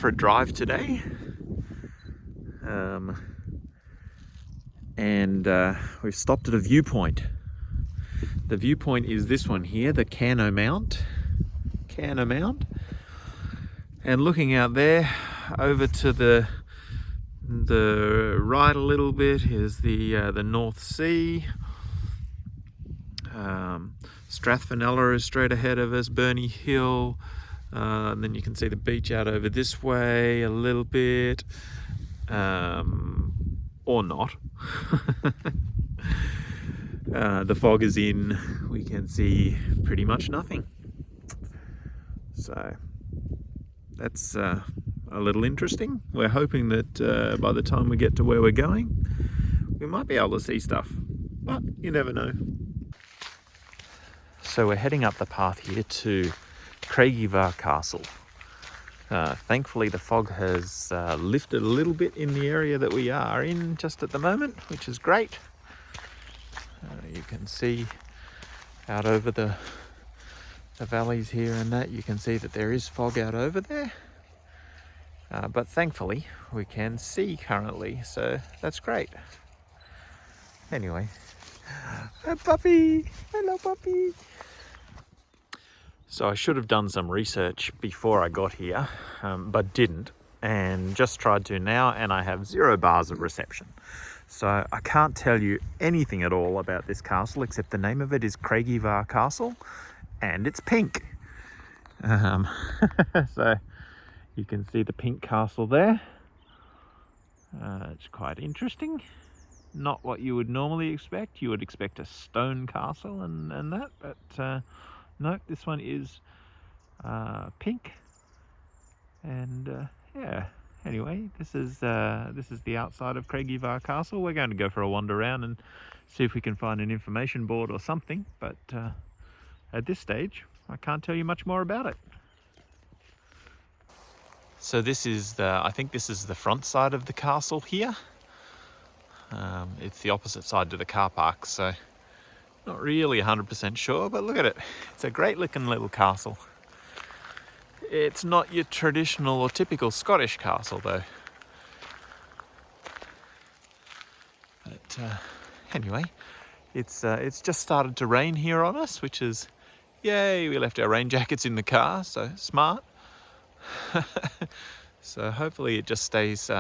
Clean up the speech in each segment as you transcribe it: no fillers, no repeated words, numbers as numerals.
for a drive today. And we've stopped at a viewpoint. The viewpoint is this one here, the Cano Mount. And looking out there, over to the right a little bit is the North Sea. Strathfenella is straight ahead of us, Burney Hill. And then you can see the beach out over this way a little bit. Or not. The fog is in, we can see pretty much nothing. So that's a little interesting. We're hoping that by the time we get to where we're going, we might be able to see stuff, but you never know. So we're heading up the path here to Craigievar Castle. Thankfully the fog has lifted a little bit in the area that we are in just at the moment, which is great. You can see out over the valleys here and that, you can see that there is fog out over there. But thankfully we can see currently, so that's great. Anyway, hi puppy! Hello puppy! So I should have done some research before I got here, but didn't, and just tried to now, and I have 0 bars of reception. So I can't tell you anything at all about this castle, except the name of it is Craigievar Castle, and it's pink. So you can see the pink castle there. It's quite interesting. Not what you would normally expect. You would expect a stone castle and that, but no, this one is pink, and yeah. Anyway, this is the outside of Craigievar Castle. We're going to go for a wander around and see if we can find an information board or something. But at this stage, I can't tell you much more about it. So this is I think this is the front side of the castle here. It's the opposite side to the car park, so. Not really 100% sure, but look at it. It's a great looking little castle. It's not your traditional or typical Scottish castle though. But anyway, it's just started to rain here on us, which is, yay, we left our rain jackets in the car, so smart. So hopefully it just stays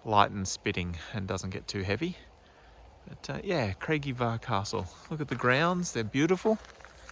light and spitting and doesn't get too heavy. But yeah, Craigievar Castle. Look at the grounds, they're beautiful,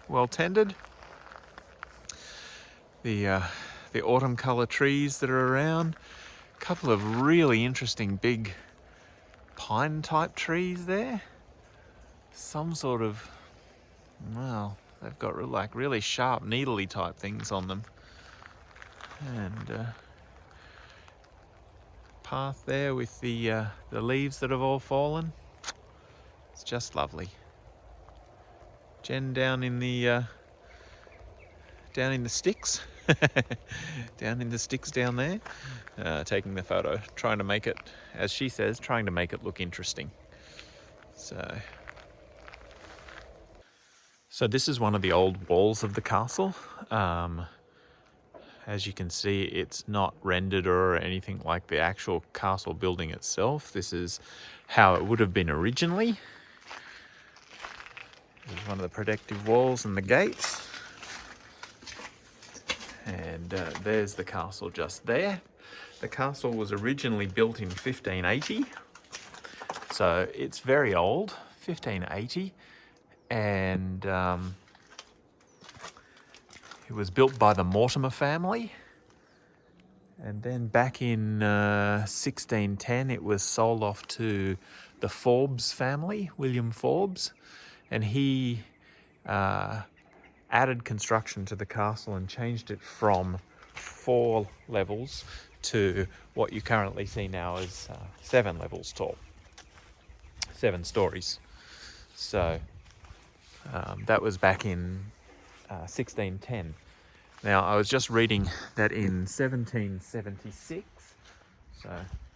well tended. The autumn colour trees that are around. A couple of really interesting big pine type trees there. Some sort of, well, they've got like really sharp needly type things on them. And path there with the leaves that have all fallen. It's just lovely. Jen down in the sticks, down in the sticks down there, taking the photo, trying to make it, as she says, trying to make it look interesting. So this is one of the old walls of the castle. As you can see, it's not rendered or anything like the actual castle building itself. This is how it would have been originally. There's one of the protective walls and the gates. And there's the castle just there. The castle was originally built in 1580. So it's very old, 1580. And it was built by the Mortimer family. And then back in 1610, it was sold off to the Forbes family, William Forbes. And he added construction to the castle and changed it from 4 levels to what you currently see now as 7 levels tall, 7 stories. So that was back in 1610. Now I was just reading that in 1776, so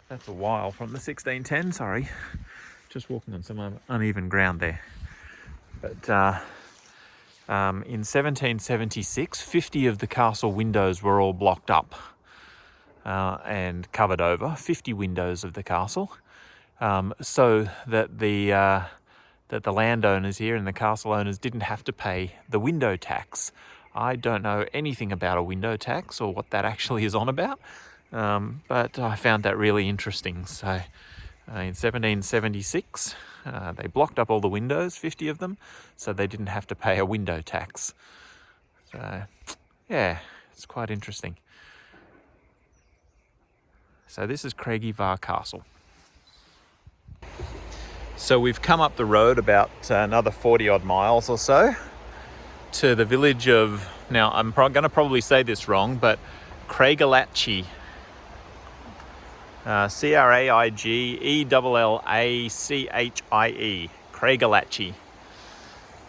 that's a while from the 1610, sorry, just walking on some uneven ground there. But in 1776, 50 of the castle windows were all blocked up. and covered over 50 windows of the castle, so that the landowners here and the castle owners didn't have to pay the window tax. I don't know anything about a window tax or what that actually is on about, but I found that really interesting. So in 1776, they blocked up all the windows, 50 of them, so they didn't have to pay a window tax. So yeah, it's quite interesting. So this is Craigievar Castle. So we've come up the road about another 40 odd miles or so to the village of, now I'm going to probably say this wrong, but Craigellachie. Craigellachie, Craigellachie.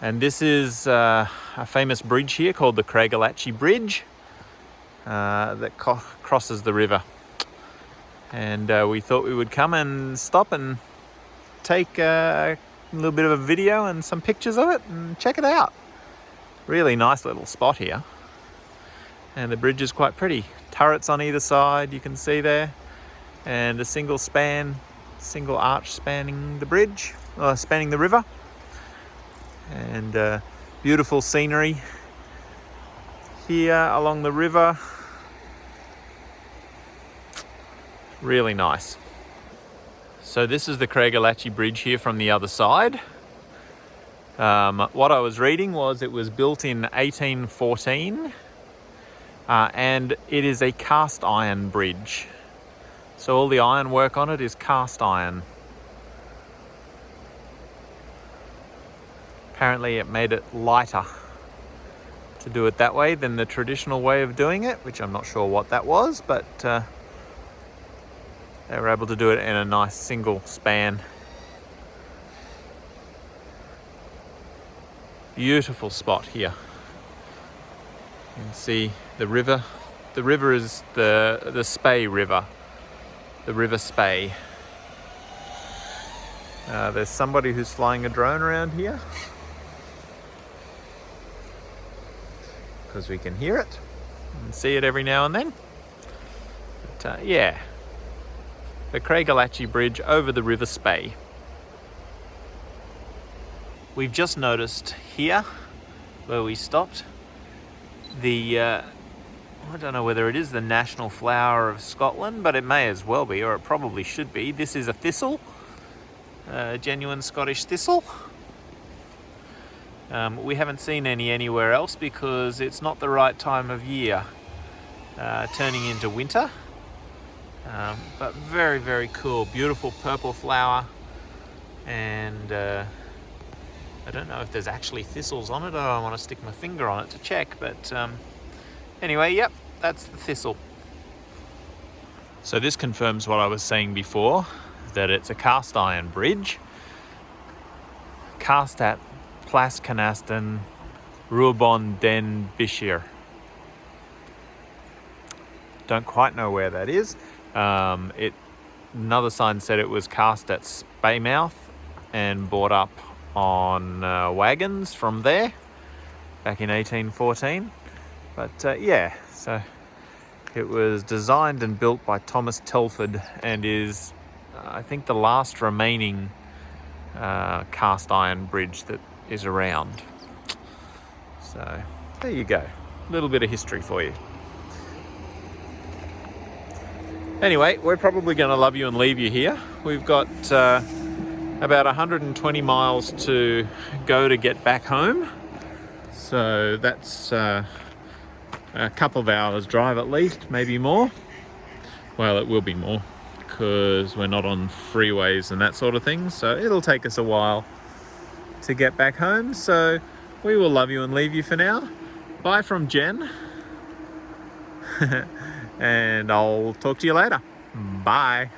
And this is a famous bridge here called the Craigellachie Bridge that crosses the river. And we thought we would come and stop and take a little bit of a video and some pictures of it and check it out. Really nice little spot here. And the bridge is quite pretty. Turrets on either side, you can see there. And a single arch spanning the bridge, spanning the river. And beautiful scenery here along the river. Really nice. So this is the Craigellachie Bridge here from the other side. What I was reading was it was built in 1814 and it is a cast iron bridge. So all the iron work on it is cast iron. Apparently it made it lighter to do it that way than the traditional way of doing it, which I'm not sure what that was, but they were able to do it in a nice single span. Beautiful spot here. You can see the river. The river is the Spey River. The River Spey. There's somebody who's flying a drone around here, because we can hear it and see it every now and then. But yeah, the Craigellachie Bridge over the River Spey. We've just noticed here, where we stopped, the, I don't know whether it is the national flower of Scotland, but it may as well be, or it probably should be. This is a thistle, a genuine Scottish thistle. We haven't seen any anywhere else because it's not the right time of year, turning into winter. But very, very cool, beautiful purple flower, and I don't know if there's actually thistles on it. I don't want to stick my finger on it to check, but anyway, yep, that's the thistle. So this confirms what I was saying before, that it's a cast iron bridge, cast at Plas Canaston Ruabon den Bishir. Don't quite know where that is. Another sign said it was cast at Speymouth and brought up on wagons from there back in 1814. But yeah, so it was designed and built by Thomas Telford and is, I think, the last remaining cast iron bridge that is around. So there you go, a little bit of history for you. Anyway, we're probably going to love you and leave you here. We've got about 120 miles to go to get back home. So that's a couple of hours drive at least, maybe more. Well, it will be more because we're not on freeways and that sort of thing. So it'll take us a while to get back home. So we will love you and leave you for now. Bye from Jen. And I'll talk to you later. Bye.